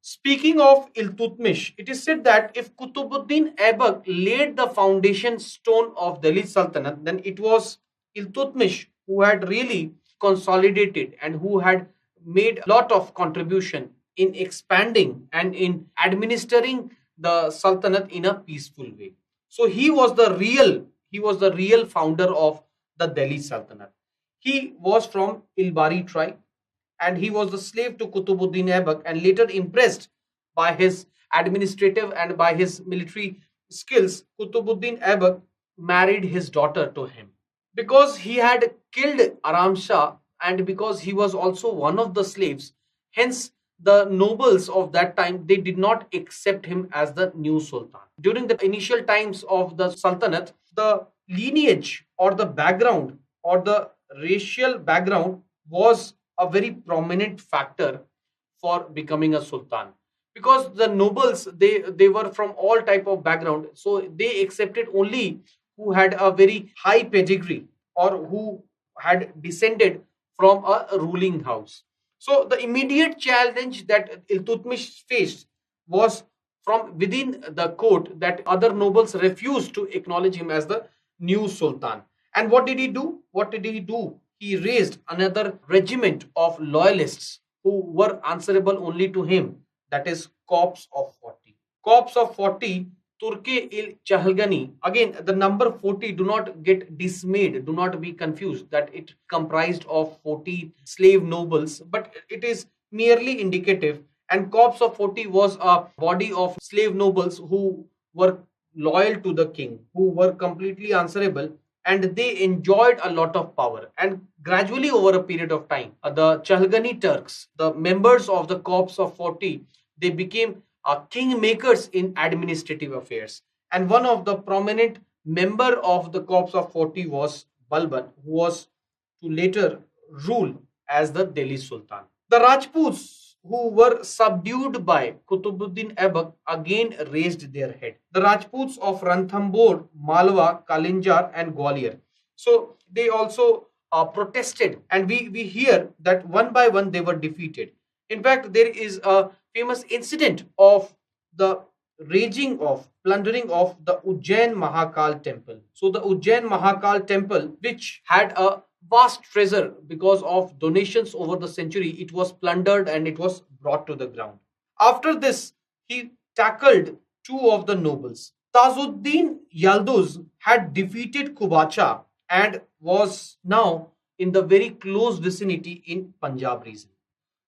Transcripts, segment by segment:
Speaking of Iltutmish, it is said that if Kutubuddin Aibak laid the foundation stone of Delhi Sultanate, then it was Iltutmish who had really consolidated and who had made a lot of contribution in expanding and in administering the Sultanate in a peaceful way. So he was the real founder of the Delhi Sultanate. He was from Ilbari tribe and he was the slave to Kutubuddin Aibak, and later impressed by his administrative and by his military skills, Kutubuddin Aibak married his daughter to him. Because he had killed Aram Shah and because he was also one of the slaves, hence the nobles of that time they did not accept him as the new sultan. During the initial times of the sultanate, the lineage or the background or the racial background was a very prominent factor for becoming a sultan, because the nobles they were from all type of background, so they accepted only who had a very high pedigree or who had descended from a ruling house. So the immediate challenge that Iltutmish faced was from within the court, that other nobles refused to acknowledge him as the new sultan. And what did he do? What did he do? He raised another regiment of loyalists who were answerable only to him, that is Corps of 40. Corps of 40, Turke-il Chahalgani. Again, the number 40, do not get dismayed, do not be confused that it comprised of 40 slave nobles, but it is merely indicative. And Corps of 40 was a body of slave nobles who were loyal to the king, who were completely answerable, and they enjoyed a lot of power. And gradually, over a period of time, the Chahalgani Turks, the members of the Corps of 40, they became kingmakers in administrative affairs. And one of the prominent member of the Corps of 40 was Balban, who was to later rule as the Delhi Sultan. The Rajputs, who were subdued by Kutubuddin Aibak, again raised their head. The Rajputs of Ranthambore, Malwa, Kalinjar, and Gwalior. So they also protested, and we hear that one by one they were defeated. In fact, there is a famous incident of the raging of plundering of the Ujjain Mahakal temple. So the Ujjain Mahakal temple, which had a vast treasure because of donations over the century, it was plundered and it was brought to the ground. After this, he tackled two of the nobles. Tazuddin Yalduz had defeated Kubacha and was now in the very close vicinity in Punjab region.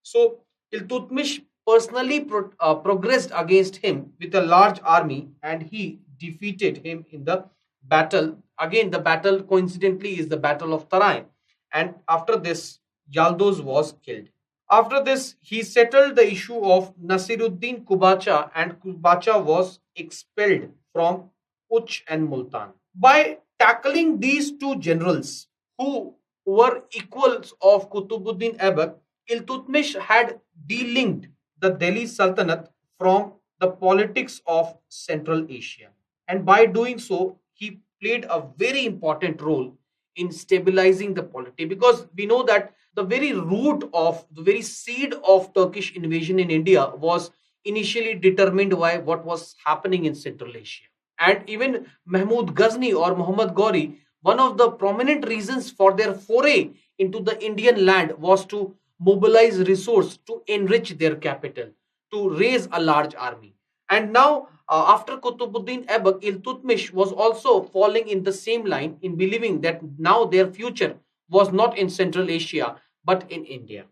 So Iltutmish personally progressed against him with a large army and he defeated him in the battle. Again, the battle coincidentally is the Battle of Tarai. And after this, Yaldoz was killed. After this, he settled the issue of Nasiruddin Kubacha, and Kubacha was expelled from Uch and Multan. By tackling these two generals who were equals of Kutubuddin Aibak, Iltutmish had delinked the Delhi Sultanate from the politics of Central Asia. And by doing so, he played a very important role in stabilizing the polity, because we know that the very root of the very seed of Turkish invasion in India was initially determined by what was happening in Central Asia. And even Mahmud Ghazni or Muhammad Ghori, one of the prominent reasons for their foray into the Indian land was to mobilize resource to enrich their capital, to raise a large army. And now, after Kutubuddin Aibak, Iltutmish was also falling in the same line in believing that now their future was not in Central Asia but in India.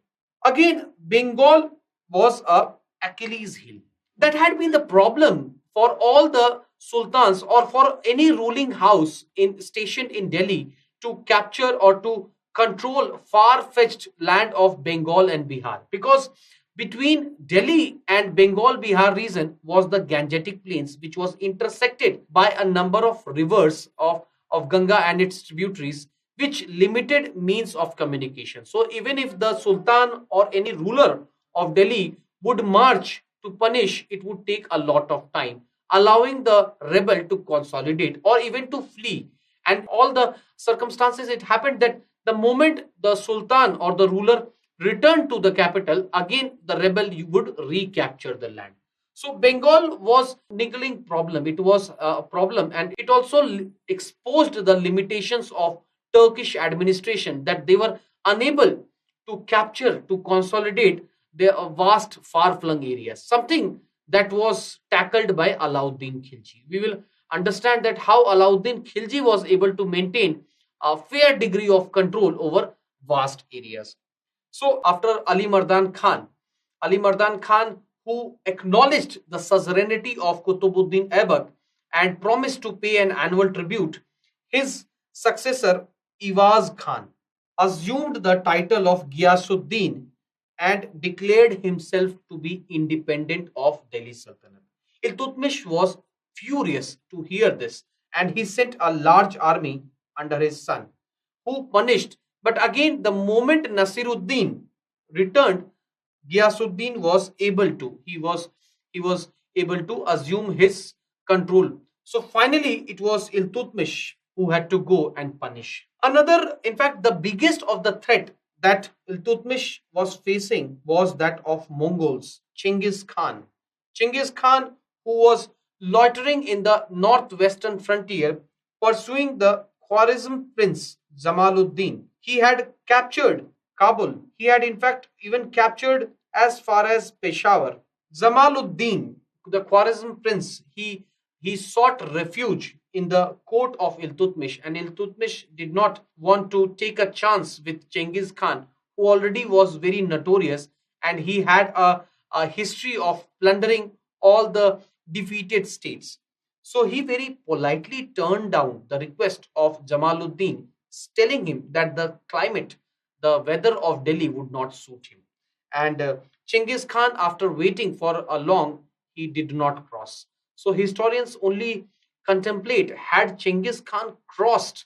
Again, Bengal was a Achilles heel. That had been the problem for all the sultans or for any ruling house in stationed in Delhi to capture or to control far-fetched land of Bengal and Bihar, because between Delhi and Bengal Bihar region was the Gangetic Plains, which was intersected by a number of rivers of Ganga and its tributaries, which limited means of communication. So even if the Sultan or any ruler of Delhi would march to punish, it would take a lot of time, allowing the rebel to consolidate or even to flee. And all the circumstances, it happened that the moment the Sultan or the ruler returned to the capital, again the rebel would recapture the land. So Bengal was niggling problem. It was a problem, and it also exposed the limitations of Turkish administration, that they were unable to capture, to consolidate their vast, far-flung areas. Something that was tackled by Alauddin Khilji. We will understand that how Alauddin Khilji was able to maintain a fair degree of control over vast areas. So after Ali Mardan Khan, who acknowledged the suzerainty of Qutbuddin Aibak and promised to pay an annual tribute, his successor Iwaz Khan assumed the title of Ghiyasuddin and declared himself to be independent of Delhi Sultanate. Iltutmish was furious to hear this, and he sent a large army under his son, who punished. But again, the moment Nasiruddin returned, Ghiyasuddin was able to. He was able to assume his control. So finally, it was Iltutmish who had to go and punish. Another, in fact, the biggest of the threat that Iltutmish was facing was that of Mongols, Chinggis Khan. Chinggis Khan, who was loitering in the northwestern frontier, pursuing the Khwarezm prince Jamaluddin. He had captured Kabul. He had, in fact, even captured as far as Peshawar. Jamaluddin, the Khwarezm prince, he sought refuge in the court of Iltutmish, and Iltutmish did not want to take a chance with Genghis Khan, who already was very notorious, and he had a history of plundering all the defeated states. So he very politely turned down the request of Jamaluddin, telling him that the climate, the weather of Delhi would not suit him. And Chinggis Khan, after waiting for a long, he did not cross. So historians only contemplate, had Chinggis Khan crossed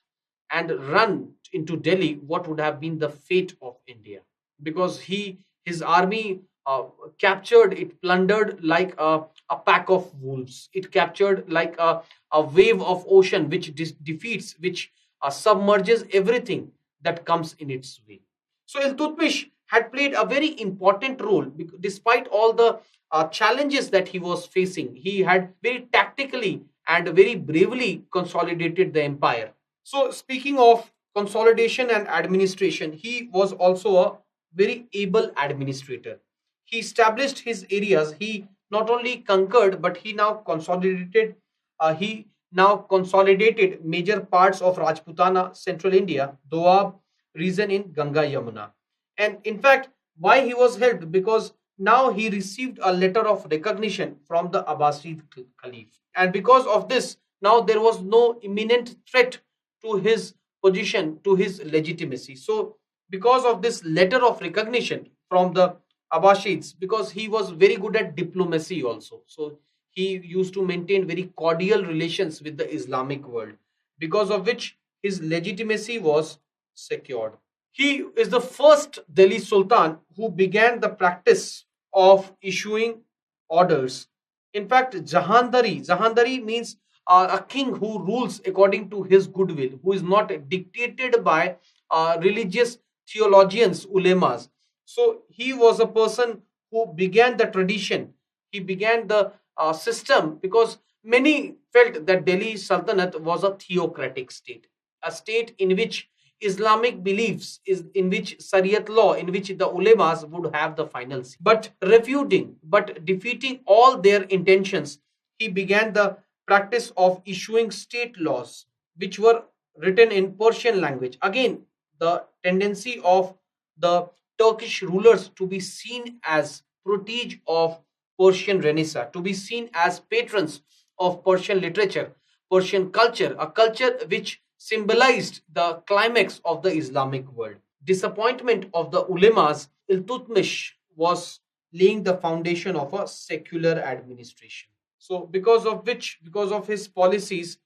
and run into Delhi, what would have been the fate of India? Because his army captured, it plundered like a pack of wolves. It captured like a wave of ocean which defeats, which submerges everything that comes in its way. So Iltutmish had played a very important role despite all the challenges that he was facing. He had very tactically and very bravely consolidated the empire. So, speaking of consolidation and administration, he was also a very able administrator. He established his areas. He not only conquered, but he now consolidated major parts of Rajputana, Central India, Doab region in Ganga Yamuna. And in fact, why he was helped? Because now he received a letter of recognition from the Abbasid Caliph. And because of this, now there was no imminent threat to his position, to his legitimacy. So, because of this letter of recognition from the Abbasids, because he was very good at diplomacy also. So, he used to maintain very cordial relations with the Islamic world, because of which his legitimacy was secured. He is the first Delhi Sultan who began the practice of issuing orders. In fact, Jahandari means a king who rules according to his goodwill, who is not dictated by religious theologians, ulemas. So he was a person who began the tradition. He began the system, because many felt that Delhi Sultanate was a theocratic state, a state in which Islamic beliefs, is in which Shariat law, in which the ulemas would have the final say. But defeating all their intentions, he began the practice of issuing state laws, which were written in Persian language. Again, the tendency of the Turkish rulers to be seen as protege of Persian Renaissance, to be seen as patrons of Persian literature, Persian culture, a culture which symbolized the climax of the Islamic world. Disappointment of the ulemas, Iltutmish was laying the foundation of a secular administration. So, because of his policies,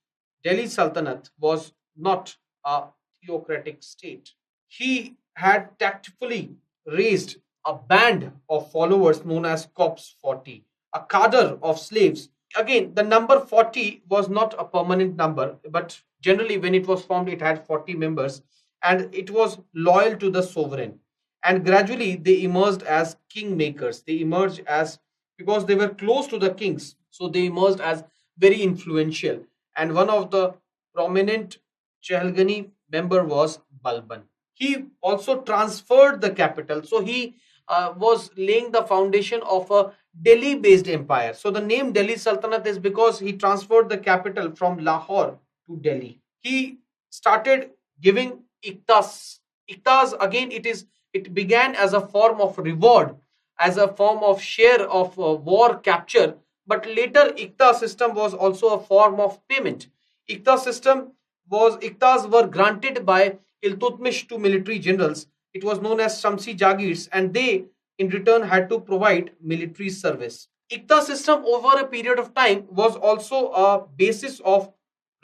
Delhi Sultanate was not a theocratic state. He had tactfully raised a band of followers known as Corps 40, a cadre of slaves. Again, the number 40 was not a permanent number, but generally when it was formed, it had 40 members, and it was loyal to the sovereign. And gradually they emerged as kingmakers. They emerged as, because they were close to the kings, so they emerged as very influential. And one of the prominent Chehalgani member was Balban. He also transferred the capital, so he was laying the foundation of a Delhi based empire. So the name Delhi Sultanate is because he transferred the capital from Lahore to Delhi. He started giving iktas. Iktas, again, it began as a form of reward, as a form of share of war capture, but later ikta system was also a form of payment. Ikta system was, iktas were granted by Iltutmish to military generals. It was known as Shamsi Jagirs, and they in return had to provide military service. Ikta system over a period of time was also a basis of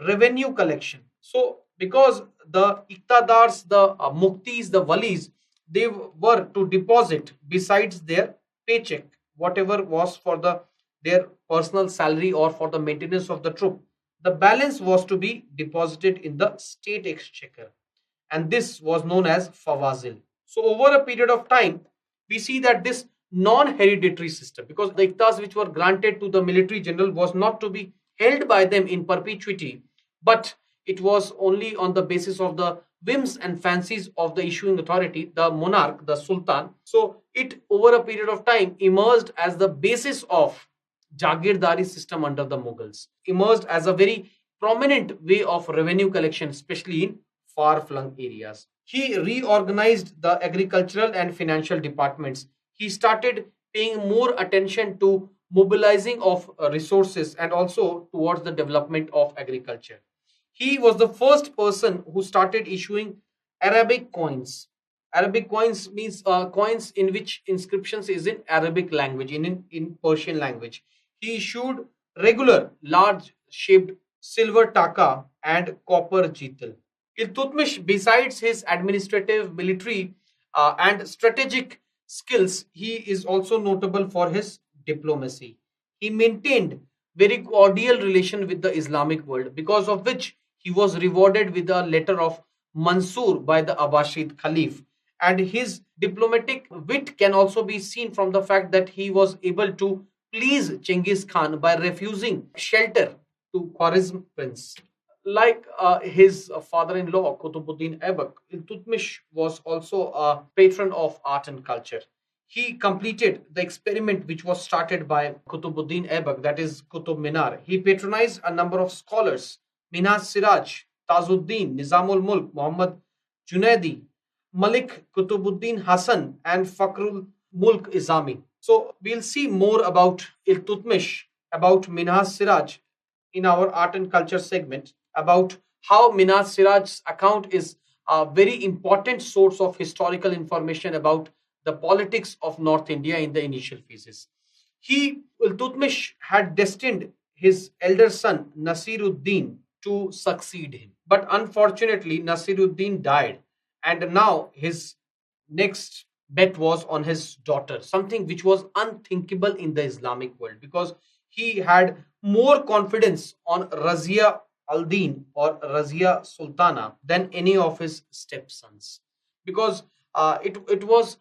revenue collection. So because the iktadars, the muktis, the walis, they were to deposit besides their paycheck, whatever was for their personal salary or for the maintenance of the troop, the balance was to be deposited in the state exchequer, and this was known as fawazil. So over a period of time, we see that this non-hereditary system, because the iktas which were granted to the military general was not to be held by them in perpetuity, but it was only on the basis of the whims and fancies of the issuing authority, the monarch, the sultan. So it over a period of time emerged as the basis of Jagirdari system under the Mughals, emerged as a very prominent way of revenue collection, especially in far-flung areas. He reorganized the agricultural and financial departments. He started paying more attention to mobilizing of resources and also towards the development of agriculture. He was the first person who started issuing Arabic coins. Arabic coins means coins in which inscriptions is in Arabic language, in Persian language. He issued regular, large shaped silver taka and copper jital. Iltutmish, besides his administrative, military, and strategic skills, he is also notable for his diplomacy. He maintained very cordial relation with the Islamic world, because of which he was rewarded with a letter of Mansur by the Abbasid Khalif. And his diplomatic wit can also be seen from the fact that he was able to please Genghis Khan by refusing shelter to Khwarezm prince. Like his father-in-law, Qutbuddin Aibak, Iltutmish was also a patron of art and culture. He completed the experiment which was started by Qutbuddin Aibak, that is Qutub Minar. He patronized a number of scholars, Minhaj Siraj, Tazuddin, Nizamul Mulk, Muhammad Junaidi, Malik Qutubuddin Hassan, and Fakrul Mulk Izami. So we'll see more about Iltutmish, about Minhaj Siraj in our art and culture segment, about how Minhaj Siraj's account is a very important source of historical information about the politics of North India in the initial phases. Iltutmish had destined his elder son Nasiruddin to succeed him. But unfortunately, Nasiruddin died, and now his next bet was on his daughter, something which was unthinkable in the Islamic world, because he had more confidence on Razia al Din or Razia Sultana than any of his stepsons. Because it was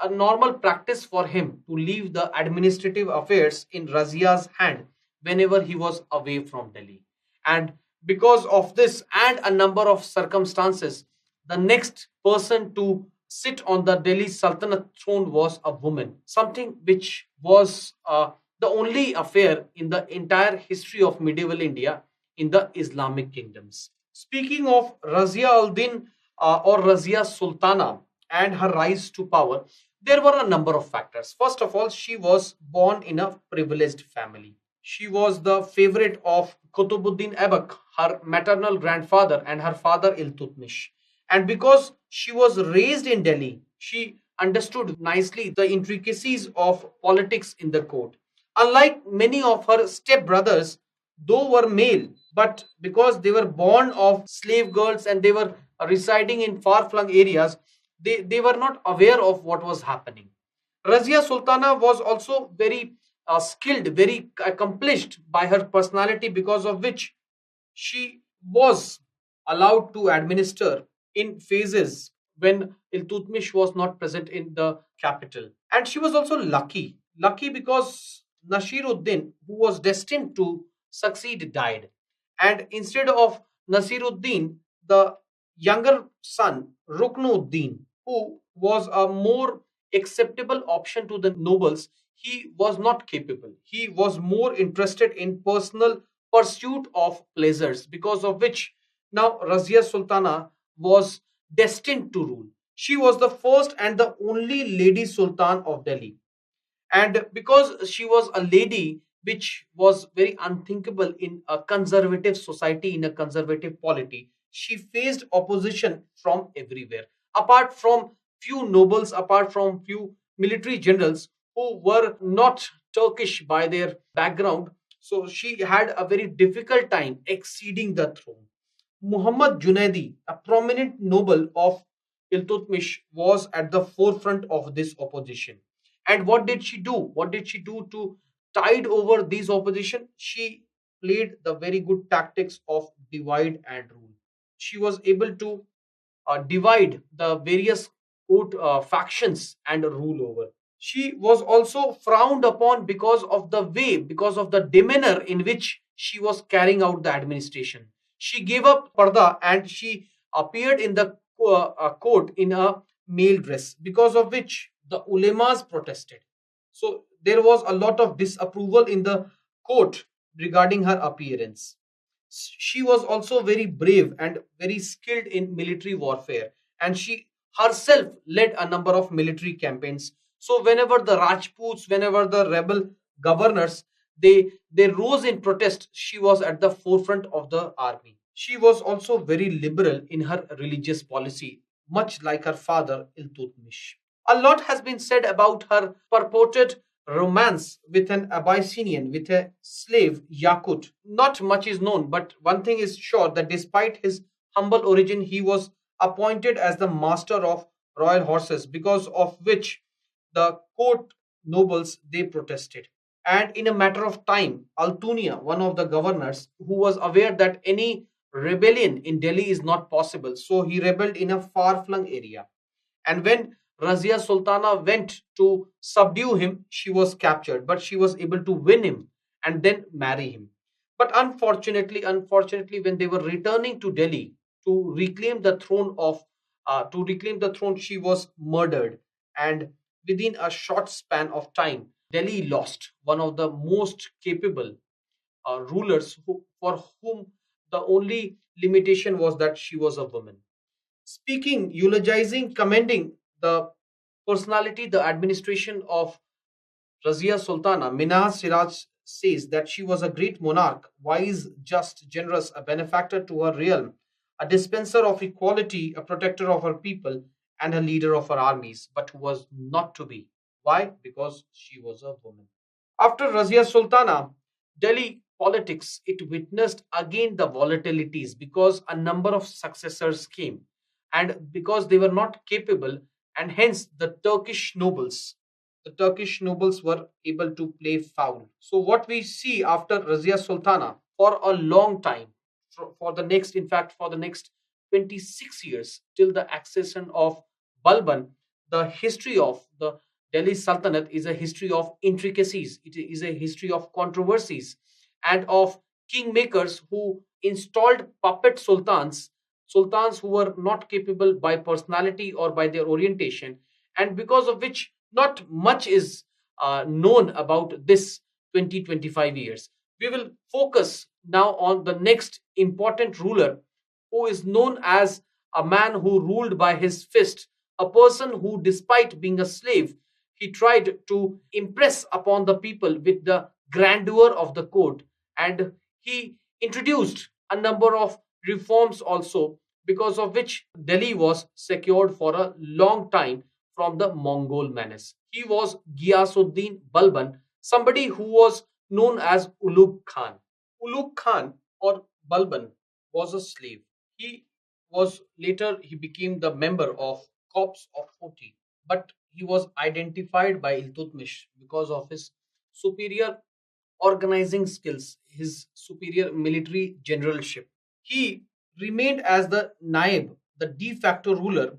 a normal practice for him to leave the administrative affairs in Razia's hand whenever he was away from Delhi. And because of this and a number of circumstances, the next person to sit on the Delhi Sultanate throne was a woman, something which was the only affair in the entire history of medieval India in the Islamic kingdoms. Speaking of Razia al-Din or Razia Sultana and her rise to power, there were a number of factors. First of all, she was born in a privileged family. She was the favorite of Qutbuddin Aibak, her maternal grandfather, and her father Iltutmish. And because she was raised in Delhi, she understood nicely the intricacies of politics in the court. Unlike many of her stepbrothers, though were male, but because they were born of slave girls and they were residing in far-flung areas, they were not aware of what was happening. Razia Sultana was also very skilled, very accomplished by her personality, because of which she was allowed to administer in phases when Iltutmish was not present in the capital. And she was also lucky. Lucky because Nasiruddin, who was destined to succeed, died. And instead of Nasiruddin, the younger son, Ruknuddin, who was a more acceptable option to the nobles, he was not capable. He was more interested in personal pursuit of pleasures, because of which now Razia Sultana was destined to rule. She was the first and the only lady sultan of Delhi. And because she was a lady, which was very unthinkable in a conservative society, in a conservative polity, she faced opposition from everywhere. Apart from few nobles, apart from few military generals who were not Turkish by their background, so she had a very difficult time exceeding the throne. Muhammad Junaidi, a prominent noble of Iltutmish, was at the forefront of this opposition. And what did she do? What did she do to tide over these opposition? She played the very good tactics of divide and rule. She was able to divide the various court factions and rule over. She was also frowned upon because of the way, because of the demeanor in which she was carrying out the administration. She gave up parda and she appeared in the court in a male dress, because of which the ulemas protested. So there was a lot of disapproval in the court regarding her appearance. She was also very brave and very skilled in military warfare, and she herself led a number of military campaigns. So whenever the Rajputs, whenever the rebel governors, they rose in protest, she was at the forefront of the army. She was also very liberal in her religious policy, much like her father Iltutmish. A lot has been said about her purported romance with an Abyssinian, with a slave, Yakut. Not much is known, but one thing is sure, that despite his humble origin, he was appointed as the master of royal horses, because of which the court nobles they protested. And in a matter of time, Altunia, one of the governors, who was aware that any rebellion in Delhi is not possible, so he rebelled in a far flung area. And when Razia Sultana went to subdue him, she was captured, but she was able to win him and then marry him. But unfortunately, when they were returning to Delhi to reclaim the throne she was murdered. And within a short span of time, Delhi lost one of the most capable rulers for whom the only limitation was that she was a woman. Speaking, eulogizing, commending the personality, the administration of Razia Sultana, Minhaj Siraj says that she was a great monarch, wise, just, generous, a benefactor to her realm, a dispenser of equality, a protector of her people, and a leader of her armies, but who was not to be. Why? Because she was a woman. After Razia Sultana, Delhi politics, it witnessed again the volatilities because a number of successors came, and because they were not capable, and hence the Turkish nobles were able to play foul. So what we see after Razia Sultana, for a long time, for the next 26 years till the accession of Balban, the history of the Delhi Sultanate is a history of intricacies. It is a history of controversies and of kingmakers who installed puppet sultans who were not capable by personality or by their orientation, and because of which not much is known about this 20-25 years. We will focus now on the next important ruler, who is known as a man who ruled by his fist, a person who, despite being a slave, he tried to impress upon the people with the grandeur of the court, and he introduced a number of reforms also, because of which Delhi was secured for a long time from the Mongol menace. He was Ghiyasuddin Balban, somebody who was known as Ulugh Khan. Ulugh Khan or Balban was a slave. He he became the member of Corps of 40, but he was identified by Iltutmish because of his superior organizing skills, his superior military generalship. He remained as the Naib, the de facto ruler,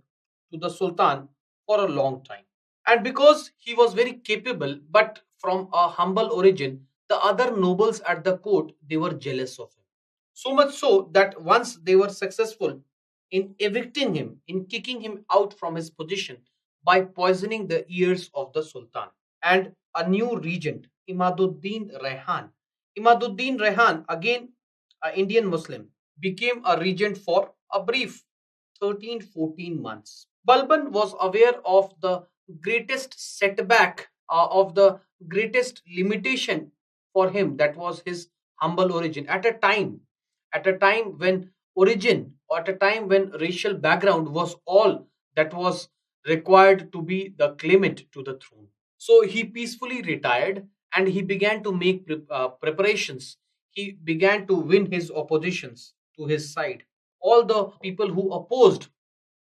to the Sultan for a long time. And because he was very capable, but from a humble origin, the other nobles at the court they were jealous of him. So much so that once they were successful in evicting him, in kicking him out from his position by poisoning the ears of the Sultan. And a new regent, Imaduddin Rehan. Imaduddin Rehan, again an Indian Muslim, became a regent for a brief 13-14 months. Balban was aware of the greatest setback, of the greatest limitation for him, that was his humble origin. At a time when origin, or at a time when racial background was all that was required to be the claimant to the throne. So he peacefully retired and he began to make preparations. He began to win his oppositions to his side. All the people who opposed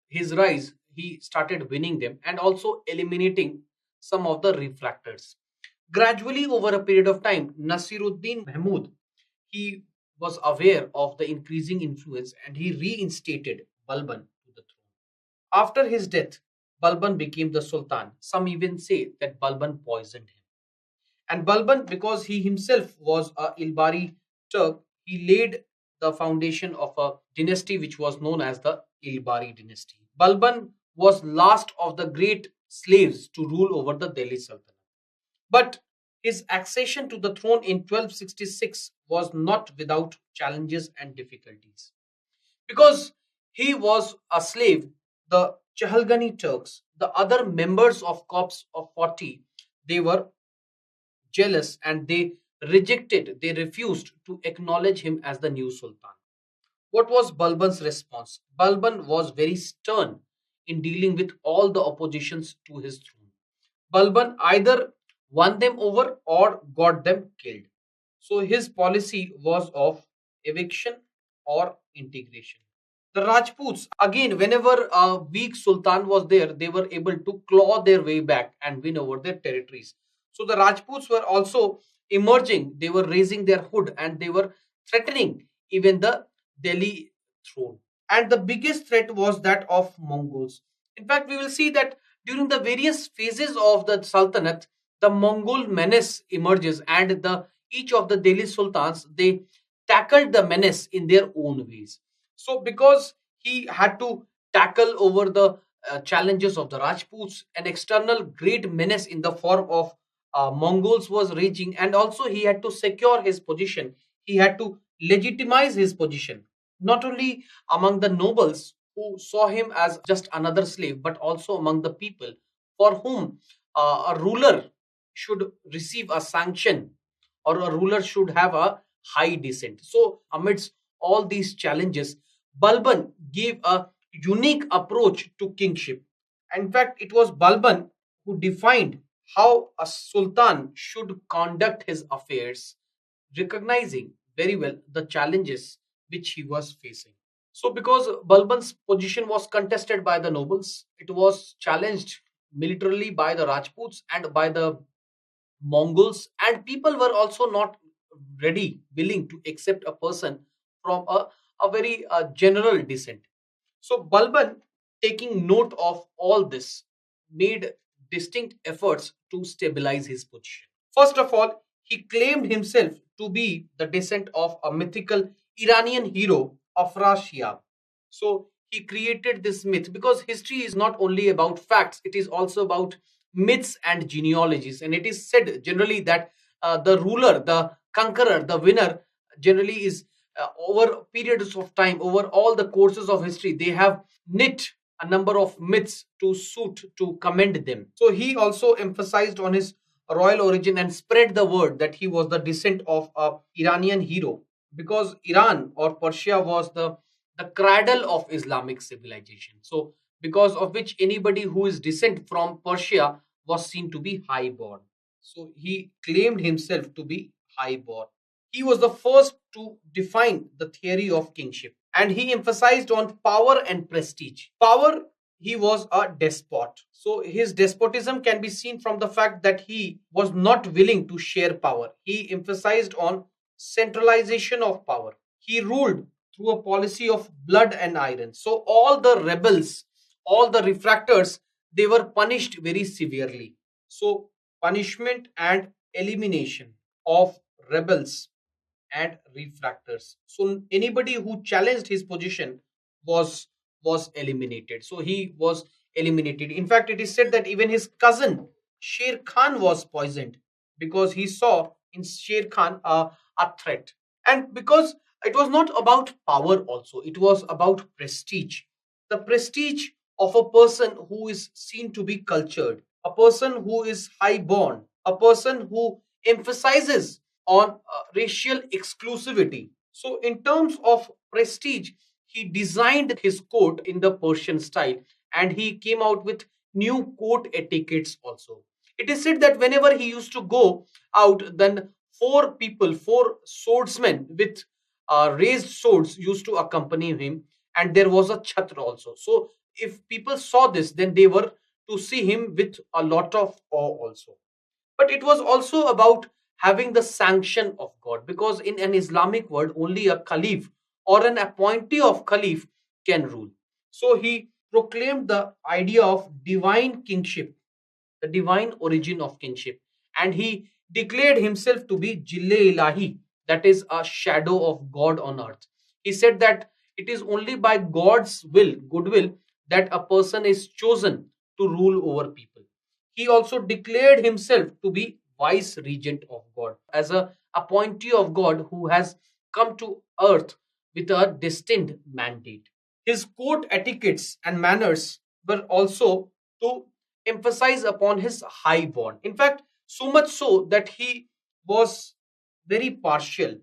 his rise, he started winning them and also eliminating some of the refractors. Gradually, over a period of time, Nasiruddin Mahmud, he was aware of the increasing influence and he reinstated Balban to the throne. After his death, Balban became the Sultan. Some even say that Balban poisoned him. And Balban, because he himself was a Ilbari Turk, he laid the foundation of a dynasty which was known as the Ilbari dynasty. Balban was last of the great slaves to rule over the Delhi Sultanate. But his accession to the throne in 1266 was not without challenges and difficulties. Because he was a slave, the Chahalgani Turks, the other members of Corps of 40, they were jealous and they refused to acknowledge him as the new Sultan. What was Balban's response? Balban was very stern in dealing with all the oppositions to his throne. Balban either won them over or got them killed. So his policy was of eviction or integration. The Rajputs, again, whenever a weak sultan was there, they were able to claw their way back and win over their territories. So the Rajputs were also emerging, they were raising their hood and they were threatening even the Delhi throne. And the biggest threat was that of Mongols. In fact, we will see that during the various phases of the Sultanate, the Mongol menace emerges, and the each of the Delhi sultans they tackled the menace in their own ways. So, because he had to tackle over the challenges of the Rajputs, an external great menace in the form of Mongols was raging, and also he had to secure his position. He had to legitimize his position, not only among the nobles who saw him as just another slave, but also among the people for whom a ruler should receive a sanction, or a ruler should have a high descent. So, amidst all these challenges, Balban gave a unique approach to kingship. In fact, it was Balban who defined how a sultan should conduct his affairs, recognizing very well the challenges which he was facing. So, because Balban's position was contested by the nobles, it was challenged militarily by the Rajputs and by the Mongols, and people were also not ready, willing to accept a person from a very general descent. So, Balban, taking note of all this, made distinct efforts to stabilize his position. First of all, he claimed himself to be the descent of a mythical Iranian hero, Afrasiab. So, he created this myth because history is not only about facts, it is also about myths and genealogies. And it is said generally that the ruler, the conqueror, the winner generally is over periods of time, over all the courses of history, they have knit a number of myths to suit to commend them. So he also emphasized on his royal origin and spread the word that he was the descent of a Iranian hero, because Iran or Persia was the cradle of Islamic civilization. So because of which anybody who is descent from Persia was seen to be high born. So he claimed himself to be high born. He was the first to define the theory of kingship, and he emphasized on power and prestige. Power, he was a despot. So his despotism can be seen from the fact that he was not willing to share power. He emphasized on centralization of power. He ruled through a policy of blood and iron. So all the rebels, all the refractors, they were punished very severely. So punishment and elimination of rebels and refractors. So anybody who challenged his position was was eliminated. So he was eliminated. In fact, it is said that even his cousin Sher Khan was poisoned because he saw in Sher Khan a threat. And because it was not about power also, it was about prestige. The prestige of a person who is seen to be cultured, a person who is high born, a person who emphasizes on racial exclusivity. So, in terms of prestige, he designed his court in the Persian style, and he came out with new court etiquettes also. It is said that whenever he used to go out, then four people, four swordsmen with raised swords used to accompany him, and there was a chhatra also. So, if people saw this, then they were to see him with a lot of awe also. But it was also about having the sanction of God, because in an Islamic world, only a caliph or an appointee of caliph can rule. So he proclaimed the idea of divine kingship, the divine origin of kingship, and he declared himself to be Jille Ilahi, that is a shadow of God on earth. He said that it is only by God's will, goodwill, that a person is chosen to rule over people. He also declared himself to be vice regent of God, as a appointee of God who has come to earth with a destined mandate. His court etiquettes and manners were also to emphasize upon his high born. In fact, so much so that he was very partial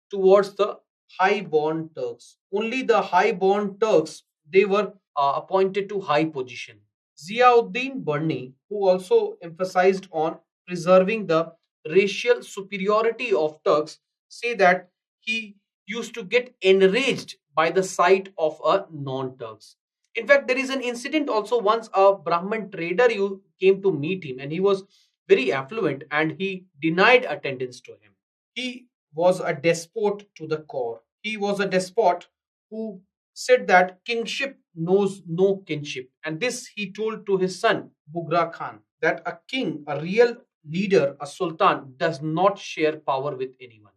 towards the high born Turks. Only the high born Turks, they were appointed to high position. Ziauddin Burni, who also emphasized on preserving the racial superiority of Turks, say that he used to get enraged by the sight of a non-Turks. In fact, there is an incident also. Once a Brahmin trader you came to meet him, and he was very affluent, and he denied attendance to him. He was a despot to the core. He was a despot who said that kingship knows no kinship. And this he told to his son, Bugra Khan, that a king, a real leader, a sultan, does not share power with anyone.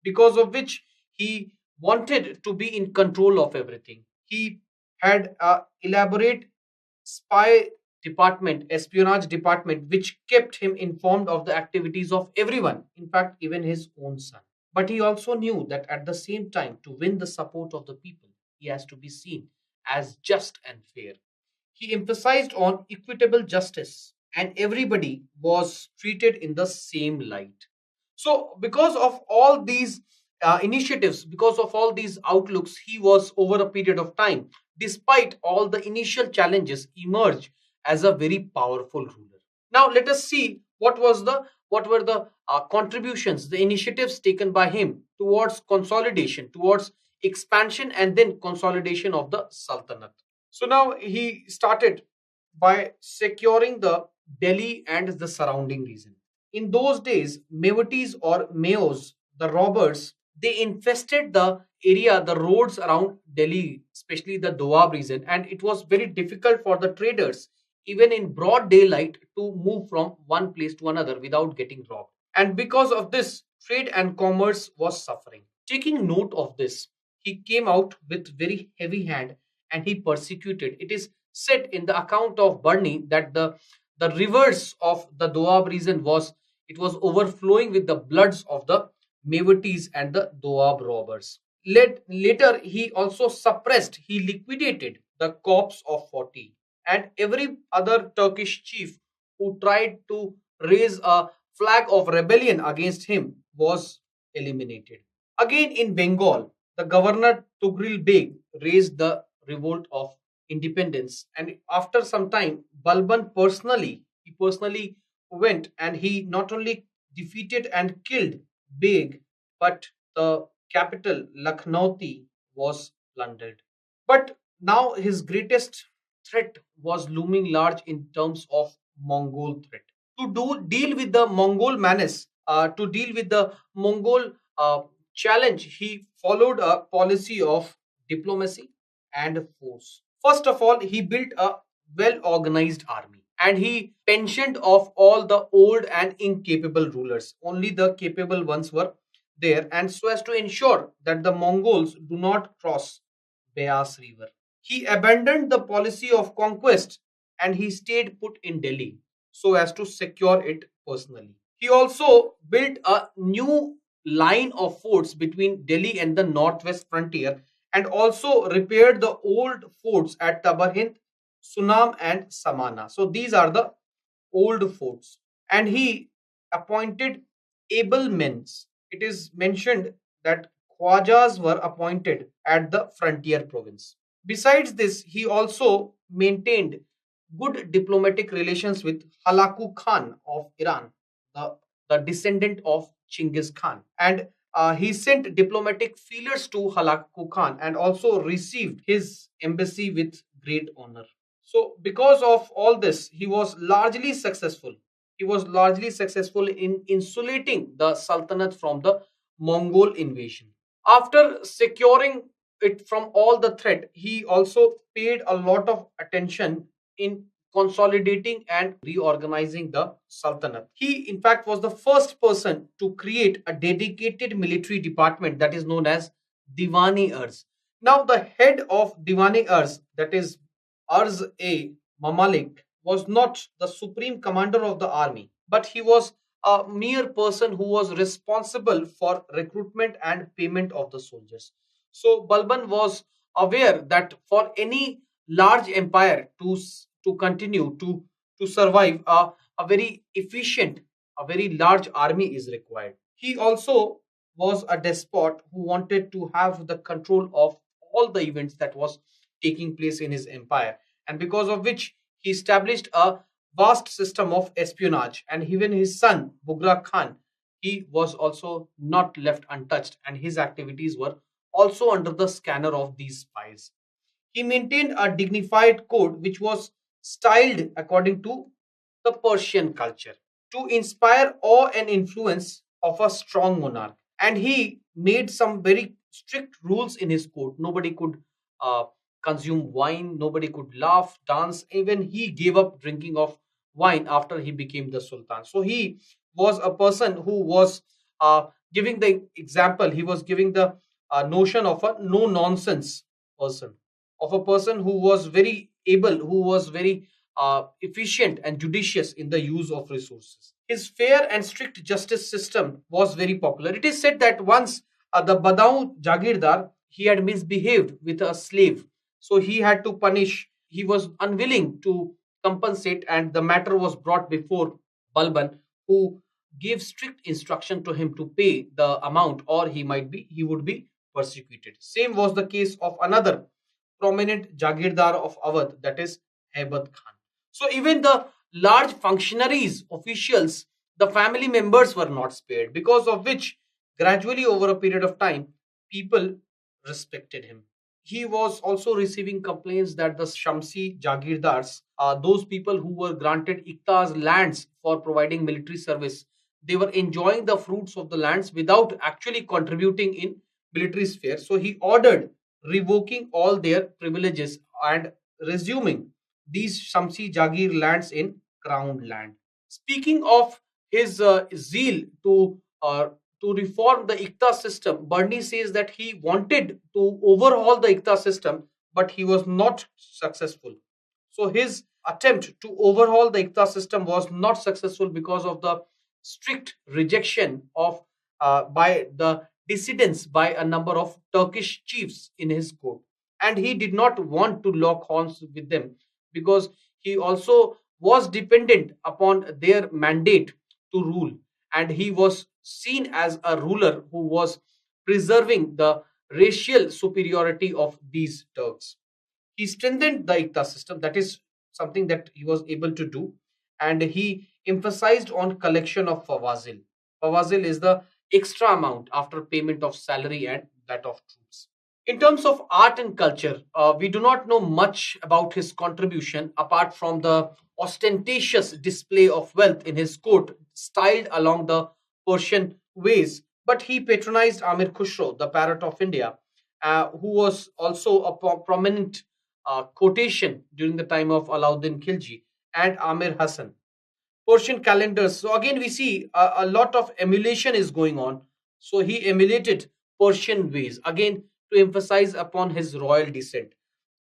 Because of which he wanted to be in control of everything. He had a elaborate spy department, espionage department, which kept him informed of the activities of everyone, in fact, even his own son. But he also knew that at the same time, to win the support of the people, he has to be seen as just and fair. He emphasized on equitable justice, and everybody was treated in the same light. So, because of all these initiatives, because of all these outlooks, he was over a period of time, despite all the initial challenges, emerged as a very powerful ruler. Now, let us see what were the contributions, the initiatives taken by him towards consolidation, towards expansion, and then consolidation of the Sultanate. So now he started by securing the Delhi and the surrounding region. In those days, Mevatis or Mayos, the robbers, they infested the area, the roads around Delhi, especially the Doab region, and it was very difficult for the traders, even in broad daylight, to move from one place to another without getting robbed. And because of this, trade and commerce was suffering. Taking note of this, he came out with very heavy hand and he persecuted. It is said in the account of Barni that the rivers of the Doab region was, it was overflowing with the bloods of the Mevatis and the Doab robbers. Later, he also suppressed, he liquidated the corpse of 40 and every other Turkish chief who tried to raise a flag of rebellion against him was eliminated. Again in Bengal, the governor Tugril Beg raised the revolt of independence, and after some time, Balban personally went and he not only defeated and killed Beg, but the capital Lucknowti was plundered. But now his greatest threat was looming large in terms of Mongol threat. To deal with the Mongol menace, to deal with the Mongol challenge, he followed a policy of diplomacy and force. First of all, he built a well organized army and he pensioned off all the old and incapable rulers. Only the capable ones were there, and so as to ensure that the Mongols do not cross Beas River. He abandoned the policy of conquest and he stayed put in Delhi so as to secure it personally. He also built a new line of forts between Delhi and the northwest frontier and also repaired the old forts at Tabarhind, Sunam, and Samana. So these are the old forts. And he appointed able men. It is mentioned that Khwajas were appointed at the frontier province. Besides this, he also maintained good diplomatic relations with Halaku Khan of Iran, the, the descendant of Chinggis Khan. And he sent diplomatic feelers to Halaku Khan and also received his embassy with great honor. So, because of all this, he was largely successful. He was largely successful in insulating the Sultanate from the Mongol invasion. After securing it from all the threat, he also paid a lot of attention in consolidating and reorganizing the Sultanate. He, in fact, was the first person to create a dedicated military department that is known as Diwani Ars. Now, the head of Diwani Ars, that is Arz-A Mamalik, was not the supreme commander of the army, but he was a mere person who was responsible for recruitment and payment of the soldiers. So Balban was aware that for any large empire to continue to survive, a very efficient, a very large army is required. He also was a despot who wanted to have the control of all the events that was taking place in his empire, and because of which he established a vast system of espionage. And even his son Bugra Khan, he was also not left untouched, and his activities were also under the scanner of these spies. He maintained a dignified code which was styled according to the Persian culture to inspire awe and influence of a strong monarch. And he made some very strict rules in his code. Nobody could uh, consume wine, nobody could laugh, dance. Even he gave up drinking of wine after he became the Sultan. So he was a person who was giving the example, he was giving the notion of a no nonsense person, of a person who was very able, who was very efficient and judicious in the use of resources. His fair and strict justice system was very popular. It is said that once the Badau Jagirdar, he had misbehaved with a slave, so he had to punish. He was unwilling to compensate, and the matter was brought before Balban, who gave strict instruction to him to pay the amount, or he would be persecuted. Same was the case of another prominent Jagirdar of Awadh, that is Hebat Khan. So even the large functionaries, officials, the family members were not spared, because of which gradually over a period of time, people respected him. He was also receiving complaints that the Shamsi Jagirdars, those people who were granted Ikta's lands for providing military service, they were enjoying the fruits of the lands without actually contributing in military sphere. So he ordered revoking all their privileges and resuming these Shamsi Jagir lands in crown land. Speaking of his zeal to reform the Ikta system, Bernie says that he wanted to overhaul the Ikta system, but he was not successful. So his attempt to overhaul the Ikta system was not successful because of the strict rejection of by the dissidents by a number of Turkish chiefs in his court, and he did not want to lock horns with them because he also was dependent upon their mandate to rule, and he was seen as a ruler who was preserving the racial superiority of these Turks. He strengthened the Ikta system, that is something that he was able to do, and he emphasized on collection of fawazil. Fawazil is the extra amount after payment of salary and that of troops. In terms of art and culture, we do not know much about his contribution apart from the ostentatious display of wealth in his court, styled along the Persian ways. But he patronized Amir Khusro, the parrot of India, who was also a prominent quotation during the time of Alauddin Khilji and Amir Hassan. Persian calendars. So again, we see a lot of emulation is going on. So he emulated Persian ways again to emphasize upon his royal descent.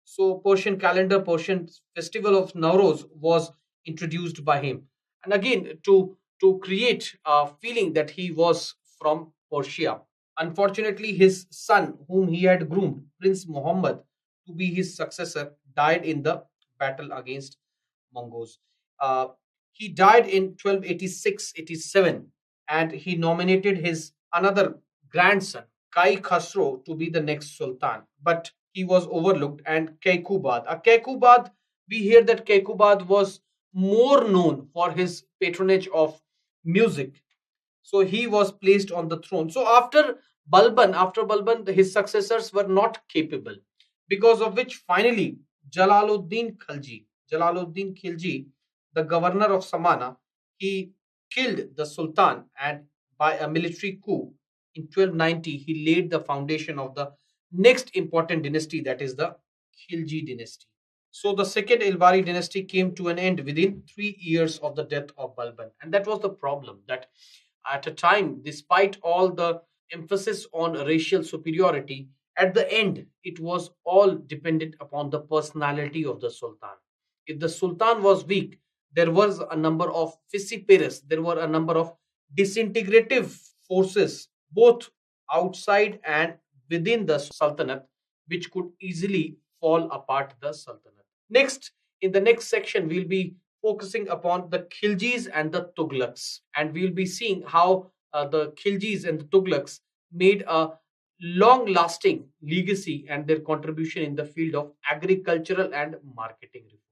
So Persian calendar, Persian festival of Nowruz was introduced by him, and again to create a feeling that he was from Persia. Unfortunately, his son, whom he had groomed, Prince Muhammad, to be his successor, died in the battle against Mongols. Uh, he died in 1286-87, and he nominated his another grandson, Kai Khosrow, to be the next sultan. But he was overlooked, and Kaikubad, we hear that Kaikubad was more known for his patronage of music, so he was placed on the throne. So after Balban, his successors were not capable, because of which finally Jalaluddin Khilji, the governor of Samana, he killed the Sultan, and by a military coup in 1290 he laid the foundation of the next important dynasty, that is the Khilji dynasty. So the second Ilbari dynasty came to an end within 3 years of the death of Balban. And that was the problem, that at a time, despite all the emphasis on racial superiority, at the end, it was all dependent upon the personality of the Sultan. If the Sultan was weak, there was a number of fissiparis, there were a number of disintegrative forces, both outside and within the Sultanate, which could easily fall apart the Sultanate. Next, in the next section, we'll be focusing upon the Khiljis and the Tughlaqs, and we'll be seeing how the Khiljis and the Tughlaqs made a long lasting legacy and their contribution in the field of agricultural and marketing reform.